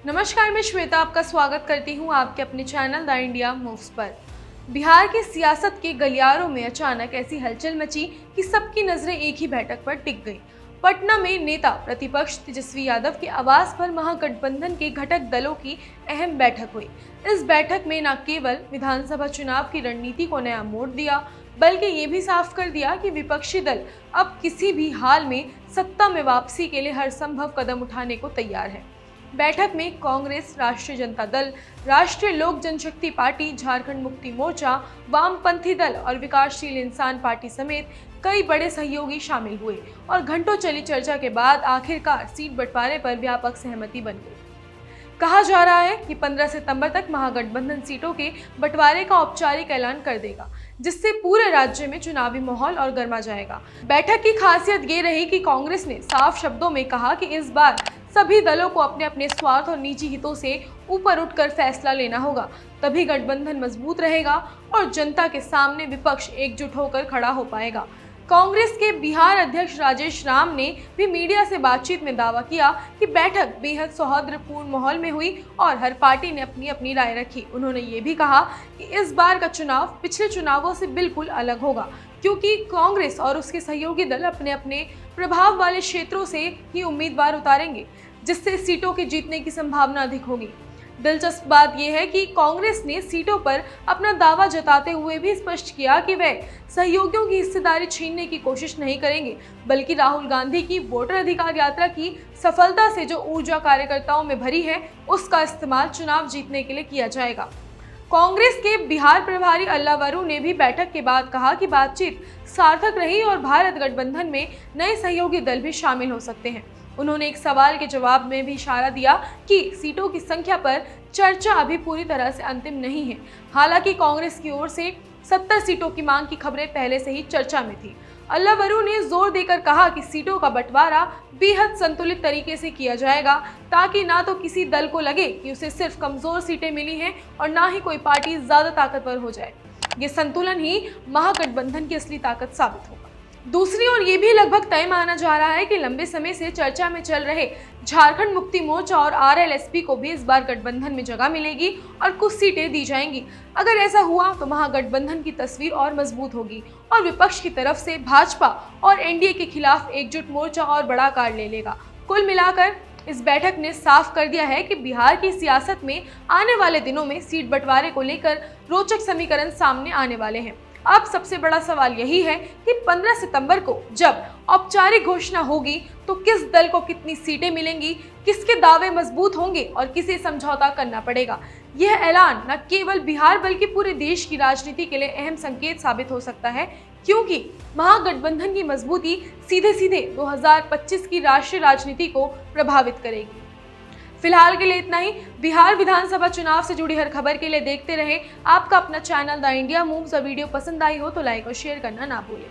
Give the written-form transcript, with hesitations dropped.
नमस्कार, मैं श्वेता आपका स्वागत करती हूं आपके अपने चैनल द इंडिया मूव्स पर। बिहार की सियासत के गलियारों में अचानक ऐसी हलचल मची कि सबकी नजरें एक ही बैठक पर टिक गईं। पटना में नेता प्रतिपक्ष तेजस्वी यादव के आवास पर महागठबंधन के घटक दलों की अहम बैठक हुई। इस बैठक में न केवल विधानसभा चुनाव की रणनीति को नया मोड़ दिया, बल्कि ये भी साफ कर दिया कि विपक्षी दल अब किसी भी हाल में सत्ता में वापसी के लिए हर संभव कदम उठाने को तैयार है। बैठक में कांग्रेस, राष्ट्रीय जनता दल, राष्ट्रीय लोक जनशक्ति पार्टी, झारखंड मुक्ति मोर्चा, वामपंथी दल और विकासशील इंसान पार्टी समेत कई बड़े सहयोगी शामिल हुए और घंटों चली चर्चा के बाद आखिरकार सीट बंटवारे पर व्यापक सहमति बन गई। कहा जा रहा है कि 15 सितंबर तक महागठबंधन सीटों के बंटवारे का औपचारिक ऐलान कर देगा, जिससे पूरे राज्य में चुनावी माहौल और गर्मा जाएगा। बैठक की खासियत ये रही कि कांग्रेस ने साफ शब्दों में कहा कि इस बार सभी दलों को अपने अपने स्वार्थ और निजी हितों से ऊपर उठकर फैसला लेना होगा, तभी गठबंधन मजबूत रहेगा और जनता के सामने विपक्ष एकजुट होकर खड़ा हो पाएगा। कांग्रेस के बिहार अध्यक्ष राजेश राम ने भी मीडिया से बातचीत में दावा किया कि बैठक बेहद सौहार्दपूर्ण माहौल में हुई और हर पार्टी ने अपनी अपनी राय रखी। उन्होंने ये भी कहा कि इस बार का चुनाव पिछले चुनावों से बिल्कुल अलग होगा, क्योंकि कांग्रेस और उसके सहयोगी दल अपने अपने प्रभाव वाले क्षेत्रों से ही उम्मीदवार उतारेंगे, जिससे सीटों के जीतने की संभावना अधिक होगी। दिलचस्प बात यह है कि कांग्रेस ने सीटों पर अपना दावा जताते हुए भी स्पष्ट किया कि वे सहयोगियों की हिस्सेदारी छीनने की कोशिश नहीं करेंगे, बल्कि राहुल गांधी की वोटर अधिकार यात्रा की सफलता से जो ऊर्जा कार्यकर्ताओं में भरी है, उसका इस्तेमाल चुनाव जीतने के लिए किया जाएगा। कांग्रेस के बिहार प्रभारी अल्लावरू ने भी बैठक के बाद कहा कि बातचीत सार्थक रही और भारत गठबंधन में नए सहयोगी दल भी शामिल हो सकते हैं। उन्होंने एक सवाल के जवाब में भी इशारा दिया कि सीटों की संख्या पर चर्चा अभी पूरी तरह से अंतिम नहीं है। हालांकि कांग्रेस की ओर से 70 सीटों की मांग की खबरें पहले से ही चर्चा में थी। अल्लावरू ने जोर देकर कहा कि सीटों का बंटवारा बेहद संतुलित तरीके से किया जाएगा, ताकि ना तो किसी दल को लगे कि उसे सिर्फ कमजोर सीटें मिली हैं और ना ही कोई पार्टी ज्यादा ताकतवर हो जाए। ये संतुलन ही महागठबंधन की असली ताकत साबित होगा। दूसरी ओर ये भी लगभग तय माना जा रहा है कि लंबे समय से चर्चा में चल रहे झारखंड मुक्ति मोर्चा और आरएलएसपी को भी इस बार गठबंधन में जगह मिलेगी और कुछ सीटें दी जाएंगी। अगर ऐसा हुआ तो महागठबंधन की तस्वीर और मजबूत होगी और विपक्ष की तरफ से भाजपा और एनडीए के खिलाफ एकजुट मोर्चा और बड़ा आकार ले लेगा। कुल मिलाकर इस बैठक ने साफ कर दिया है कि बिहार की सियासत में आने वाले दिनों में सीट बंटवारे को लेकर रोचक समीकरण सामने आने वाले हैं। अब सबसे बड़ा सवाल यही है कि 15 सितंबर को जब औपचारिक घोषणा होगी तो किस दल को कितनी सीटें मिलेंगी, किसके दावे मजबूत होंगे और किसे समझौता करना पड़ेगा। यह ऐलान न केवल बिहार बल्कि पूरे देश की राजनीति के लिए अहम संकेत साबित हो सकता है, क्योंकि महागठबंधन की मजबूती सीधे सीधे 2025 की राष्ट्रीय राजनीति को प्रभावित करेगी। फिलहाल के लिए इतना ही। बिहार विधानसभा चुनाव से जुड़ी हर खबर के लिए देखते रहे आपका अपना चैनल द इंडिया मूव्स। और वीडियो पसंद आई हो तो लाइक और शेयर करना ना भूलें।